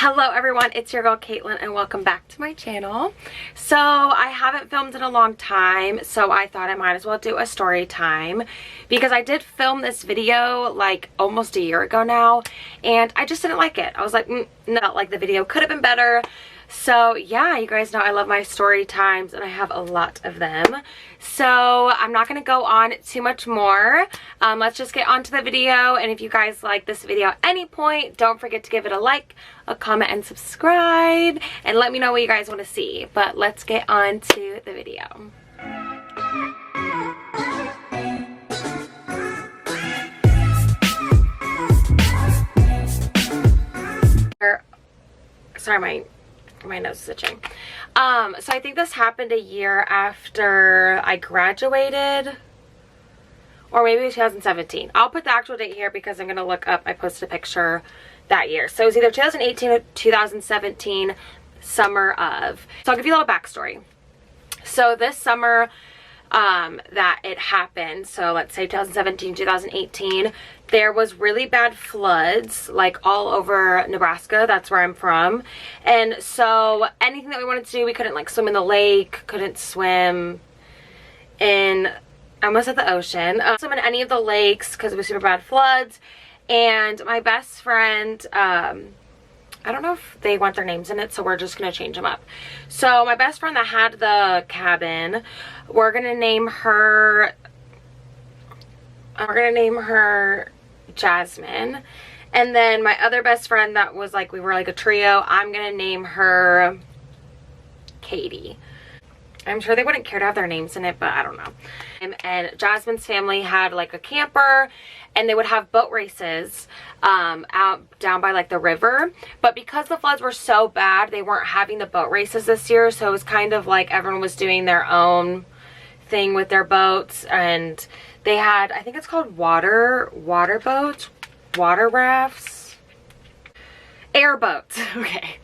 Hello everyone, it's your girl Caitlin and welcome back to my channel. So I haven't filmed in a long time, so I thought I might as well do a story time because I did film this video like almost a year ago now and I just didn't like it. I was like, no, like the video could have been better. So yeah, you guys know I love my story times and I have a lot of them. So I'm not going to go on too much more. Let's just get on to the video. And if you guys like this video at any point, don't forget to give it a like, a comment, and subscribe. And let me know what you guys want to see. But let's get on to the video. Sorry, my nose is itching. So I think this happened a year after I graduated, or maybe 2017. I'll put the actual date here because I'm gonna look up. I posted a picture that year, so it was either 2018 or 2017, summer of. So I'll give you a little backstory. So this summer that it happened, so let's say 2017, 2018, there was really bad floods like all over Nebraska. That's where I'm from. And so anything that we wanted to do, we couldn't like swim in the lake, couldn't swim in, I almost said the ocean, swim in any of the lakes because it was super bad floods. And my best friend, I don't know if they want their names in it, so we're just going to change them up. So my best friend that had the cabin, we're going to name her Jasmine. And then my other best friend that was like, we were like a trio, I'm going to name her Katie. I'm sure they wouldn't care to have their names in it, but I don't know. And Jasmine's family had like a camper and they would have boat races out down by like the river. But because the floods were so bad, they weren't having the boat races this year. So it was kind of like everyone was doing their own thing with their boats. And they had, I think it's called water boats, water rafts, airboats. Okay.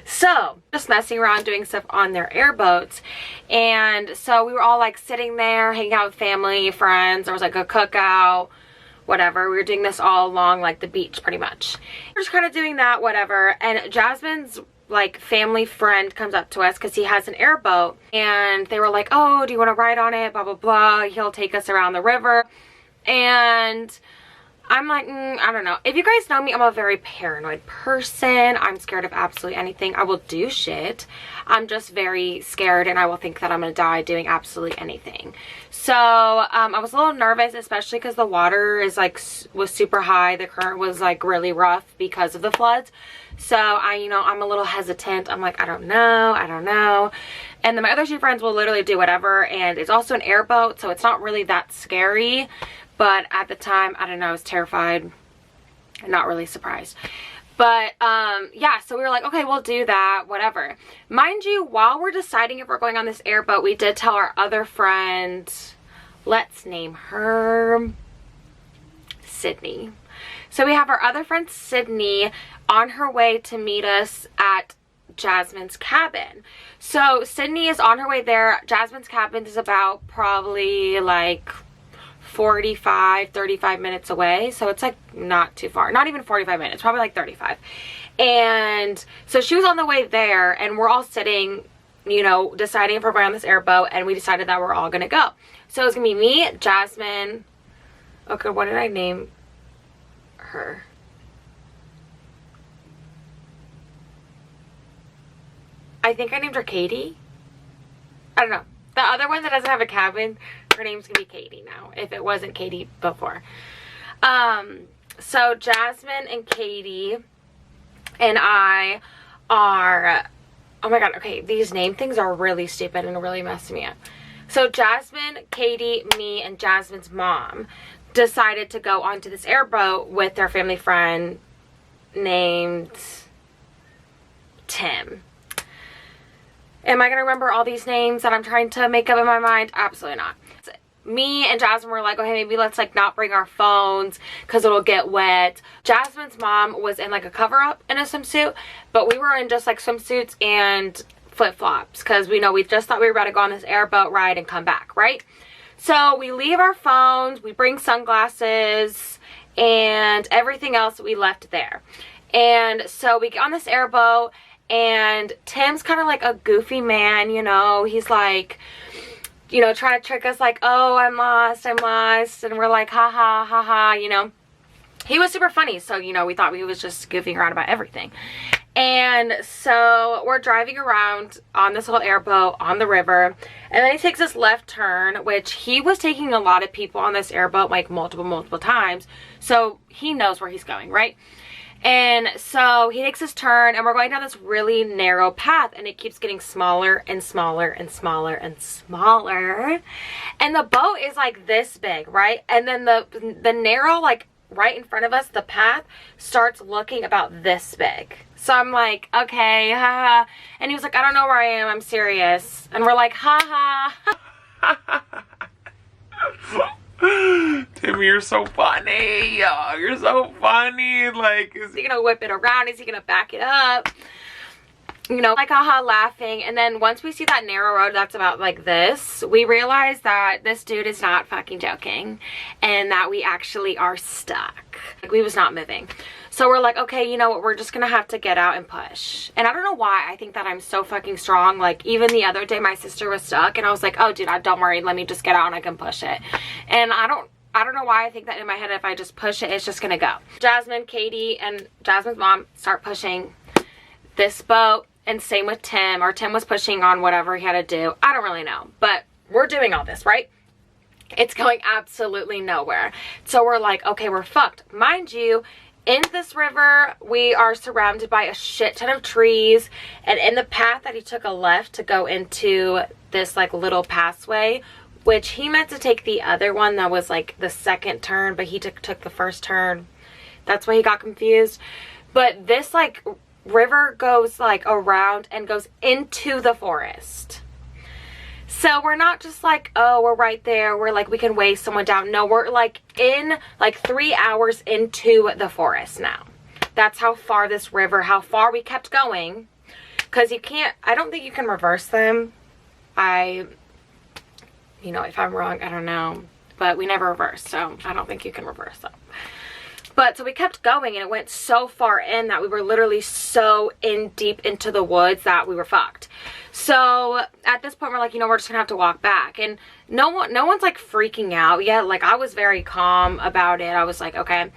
So just messing around doing stuff on their airboats. And so we were all like sitting there hanging out with family, friends. There was like a cookout, whatever. We were doing this all along like the beach pretty much. We're just kind of doing that, whatever. And Jasmine's like family friend comes up to us because he has an airboat. And they were like, oh, do you want to ride on it? Blah, blah, blah. He'll take us around the river. And I'm like, I don't know. If you guys know me, I'm a very paranoid person. I'm scared of absolutely anything. I will do shit. I'm just very scared and I will think that I'm going to die doing absolutely anything. So I was a little nervous, especially because the water is like was super high. The current was like really rough because of the floods. So I'm a little hesitant. I'm like, I don't know. And then my other two friends will literally do whatever. And it's also an airboat, so it's not really that scary. But at the time, I don't know, I was terrified. Not really surprised. But yeah, so we were like, okay, we'll do that, whatever. Mind you, while we're deciding if we're going on this airboat, we did tell our other friend, let's name her Sydney. So we have our other friend Sydney on her way to meet us at Jasmine's cabin. So Sydney is on her way there. Jasmine's cabin is about probably like 35 minutes away, so it's like not too far, not even 45 minutes, probably like 35. And so she was on the way there and we're all sitting, deciding if we're going on this airboat, and we decided that we're all gonna go. So it was gonna be me, Jasmine, okay, what did I name her? I think I named her Katie. I don't know. The other one that doesn't have a cabin, her name's gonna be Katie now, if it wasn't Katie before. So Jasmine and Katie and I are, oh my god, okay, these name things are really stupid and really messing me up. So Jasmine, Katie, me, and Jasmine's mom decided to go onto this airboat with their family friend named Tim. Am I going to remember all these names that I'm trying to make up in my mind? Absolutely not. Me and Jasmine were like, okay, maybe let's like not bring our phones because it'll get wet. Jasmine's mom was in like a cover-up in a swimsuit, but we were in just like swimsuits and flip-flops because we just thought we were about to go on this airboat ride and come back, right? So we leave our phones, we bring sunglasses and everything else we left there. And so we get on this airboat, and Tim's kind of like a goofy man, you know. He's like, you know, trying to trick us like, oh, I'm lost. And we're like, ha ha, ha ha, you know. He was super funny, so, you know, we thought he was just goofing around about everything. And so we're driving around on this little airboat on the river, and then he takes this left turn, which he was taking a lot of people on this airboat like multiple times, so he knows where he's going, right? And so he takes this turn, and we're going down this really narrow path, and it keeps getting smaller and smaller and smaller and smaller, and the boat is like this big, right? And then the narrow, like right in front of us, the path starts looking about this big. So I'm like, okay, haha. And he was like, I don't know where I am, I'm serious. And we're like, haha. Timmy, you're so funny. Oh, you're so funny. Like, Is he gonna whip it around? Is he gonna back it up? You know, like, haha, laughing. And then once we see that narrow road that's about like this, we realize that this dude is not fucking joking, and that we actually are stuck. Like, we was not moving. So we're like, okay, you know what, we're just gonna have to get out and push. And I don't know why I think that I'm so fucking strong. Like, even the other day my sister was stuck, and I was like, oh dude, don't worry, let me just get out and I can push it. And I don't know why I think that in my head, if I just push it, it's just gonna go. Jasmine, Katie, and Jasmine's mom start pushing this boat, and same with Tim, or Tim was pushing on whatever he had to do. I don't really know, but we're doing all this, right? It's going absolutely nowhere. So we're like, okay, we're fucked. Mind you, in this river, we are surrounded by a shit ton of trees, and in the path that he took a left to go into this like little passway, which he meant to take the other one that was like the second turn, but he took the first turn. That's why he got confused. But this like river goes like around and goes into the forest. So we're not just like, oh, we're right there, we're like, we can wave someone down. No, we're like in like 3 hours into the forest now. That's how far this river, how far we kept going. Because you can't, I don't think you can reverse them. You know, if I'm wrong, I don't know. But we never reversed, so I don't think you can reverse them. But so we kept going, and it went so far in that we were literally so deep into the woods that we were fucked. So at this point, we're like, you know, we're just gonna have to walk back. And no one's like freaking out yet. Like, I was very calm about it. I was like, okay,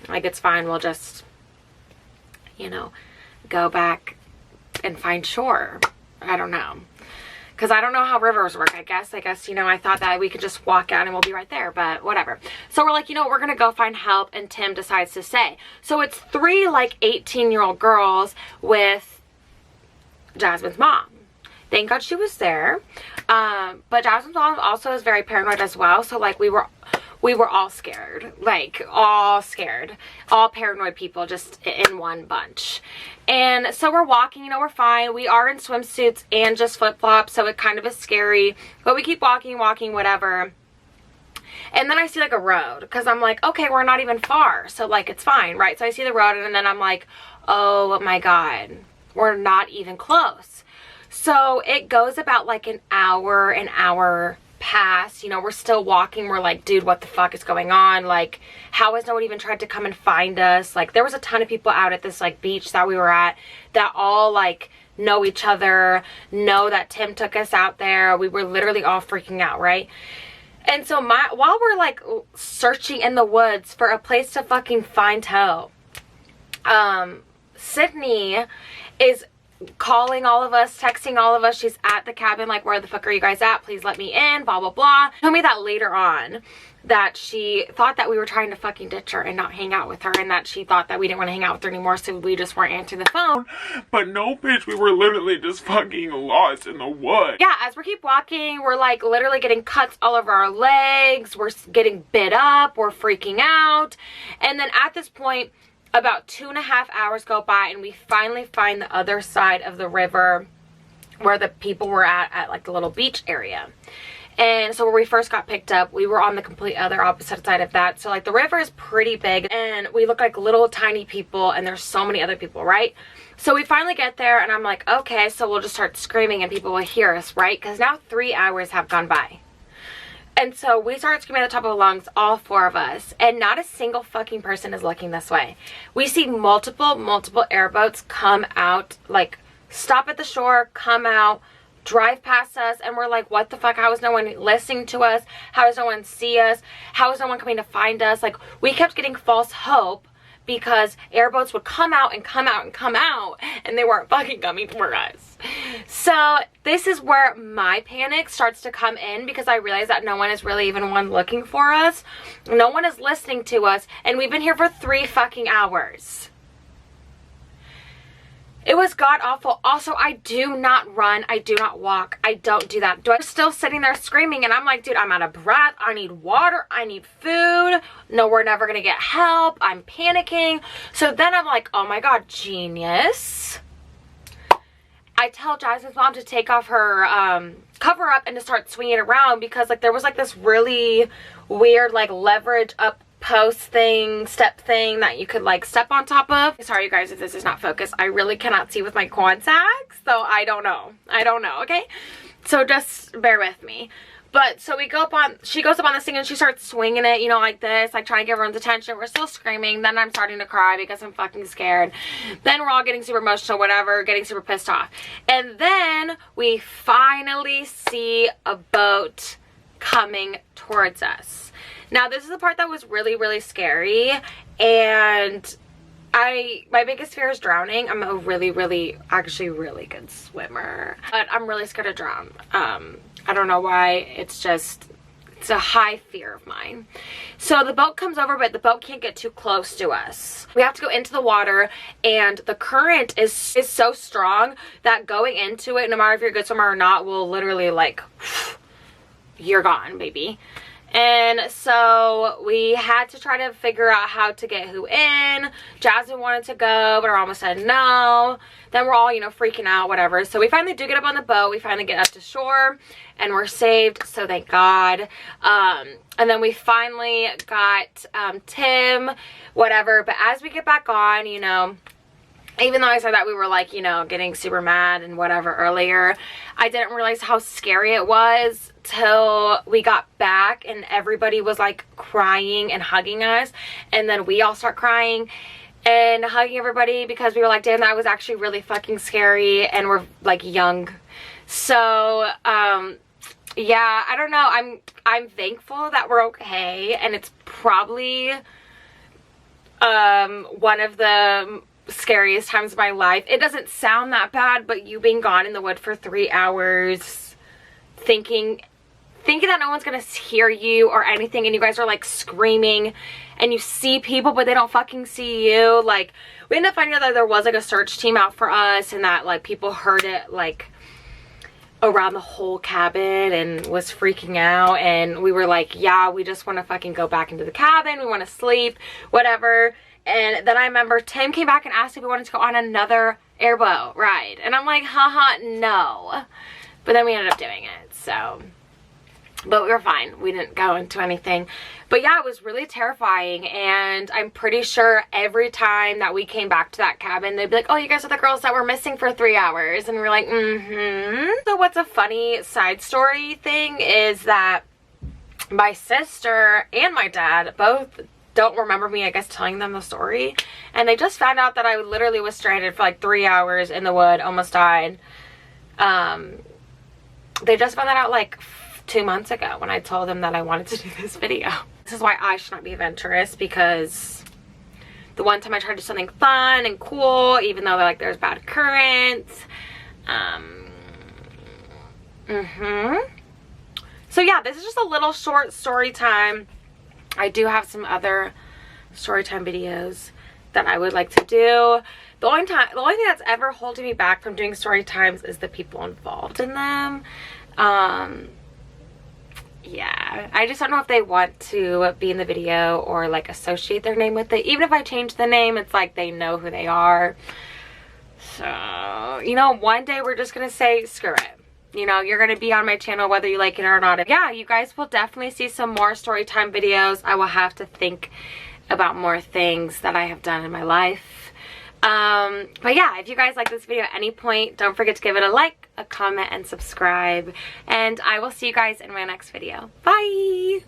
like, it's fine. We'll just, you know, go back and find shore. I don't know. Because I don't know how rivers work, I guess, you know, I thought that we could just walk out and we'll be right there, but whatever. So we're like, you know, we're going to go find help, and Tim decides to stay. So it's 3, like, 18-year-old girls with Jasmine's mom. Thank God she was there. But Jasmine's mom also is very paranoid as well, so, like, we were all scared, like, all scared, all paranoid people just in one bunch. And so we're walking, you know, we're fine. We are in swimsuits and just flip-flops, so it kind of is scary, but we keep walking, whatever. And then I see like a road, because I'm like, okay, we're not even far, so like, it's fine, right? So I see the road, and then I'm like, oh my God, we're not even close. So it goes about like an hour past, you know, we're still walking. We're like, dude, what the fuck is going on? Like, how has no one even tried to come and find us? Like, there was a ton of people out at this like beach that we were at that all like know each other, know that Tim took us out there. We were literally all freaking out, right? And so while we're like searching in the woods for a place to fucking find help, Sydney is calling all of us, texting all of us. She's at the cabin, like, where the fuck are you guys at? Please let me in, blah, blah, blah. Told me that later on, that she thought that we were trying to fucking ditch her and not hang out with her, and that she thought that we didn't want to hang out with her anymore, so we just weren't answering the phone. But no, bitch, we were literally just fucking lost in the woods. Yeah, as we keep walking, we're like literally getting cuts all over our legs, we're getting bit up, we're freaking out. And then at this point, about 2.5 hours go by, and we finally find the other side of the river where the people were at like the little beach area. And so where we first got picked up, we were on the complete other opposite side of that. So like the river is pretty big, and we look like little tiny people, and there's so many other people, right? So we finally get there, and I'm like, okay, so we'll just start screaming and people will hear us, right? Because now 3 hours have gone by. And so we start screaming at the top of our lungs, all 4 of us, and not a single fucking person is looking this way. We see multiple airboats come out, like stop at the shore, come out, drive past us, and we're like, what the fuck? How is no one listening to us? How does no one see us? How is no one coming to find us? Like, we kept getting false hope because airboats would come out and come out and come out, and they weren't fucking coming for us. So this is where my panic starts to come in, because I realize that no one is really even one looking for us. No one is listening to us, and we've been here for 3 fucking hours. It was god awful. Also, I do not run. I do not walk. I don't do that. I'm still sitting there screaming, and I'm like, dude, I'm out of breath. I need water. I need food. No, we're never going to get help. I'm panicking. So then I'm like, oh my god, genius. I tell Jasmine's mom to take off her cover up and to start swinging it around, because like there was like this really weird like leverage up post thing, step thing that you could like step on top of. Sorry you guys if this is not focused. I really cannot see with my contacts, so I don't know, okay? So just bear with me. But so we go up on, she goes up on this thing and she starts swinging it, you know, like this, like trying to get everyone's attention. We're still screaming. Then I'm starting to cry because I'm fucking scared. Then we're all getting super emotional, whatever, getting super pissed off. And then we finally see a boat coming towards us. Now, this is the part that was really, really scary, and my biggest fear is drowning. I'm a actually really good swimmer, but I'm really scared to drown. I don't know why, it's a high fear of mine. So the boat comes over, but the boat can't get too close to us. We have to go into the water, and the current is so strong that going into it, no matter if you're a good swimmer or not, will literally like, you're gone, baby. And so we had to try to figure out how to get who in. Jasmine wanted to go, but her mama said no. Then we're all, you know, freaking out, whatever. So we finally do get up on the boat. We finally get up to shore, and we're saved, so thank God. And then we finally got Tim, whatever. But as we get back on, you know, even though I said that we were like, you know, getting super mad and whatever earlier, I didn't realize how scary it was till we got back and everybody was like crying and hugging us. And then we all start crying and hugging everybody because we were like, damn, that was actually really fucking scary, and we're like young. So, yeah, I don't know. I'm thankful that we're okay, and it's probably one of the scariest times of my life. It doesn't sound that bad, but you being gone in the wood for 3 hours, thinking that no one's gonna hear you or anything, and you guys are like screaming, and you see people but they don't fucking see you. Like, we ended up finding out that there was like a search team out for us, and that like people heard it like around the whole cabin and was freaking out, and we were like, yeah, we just want to fucking go back into the cabin, we want to sleep, whatever. And then I remember Tim came back and asked if we wanted to go on another airboat ride, and I'm like, haha, no. But then we ended up doing it, so, but we were fine. We didn't go into anything. But yeah, it was really terrifying, and I'm pretty sure every time that we came back to that cabin, they'd be like, oh, you guys are the girls that were missing for 3 hours, and we're like, So what's a funny side story thing is that my sister and my dad both don't remember me, I guess, telling them the story, and they just found out that I literally was stranded for like 3 hours in the wood, almost died. They just found that out like 2 months ago when I told them that I wanted to do this video. This is why I should not be adventurous, because the one time I tried to do something fun and cool, even though like there's bad currents. So yeah, this is just a little short story time. I do have some other story time videos that I would like to do. The only thing that's ever holding me back from doing story times is the people involved in them. Yeah, I just don't know if they want to be in the video or like associate their name with it. Even if I change the name, it's like they know who they are. So, you know, one day we're just gonna say screw it. You know, you're going to be on my channel whether you like it or not. Yeah, you guys will definitely see some more story time videos. I will have to think about more things that I have done in my life. But yeah, if you guys like this video at any point, don't forget to give it a like, a comment, and subscribe. And I will see you guys in my next video. Bye!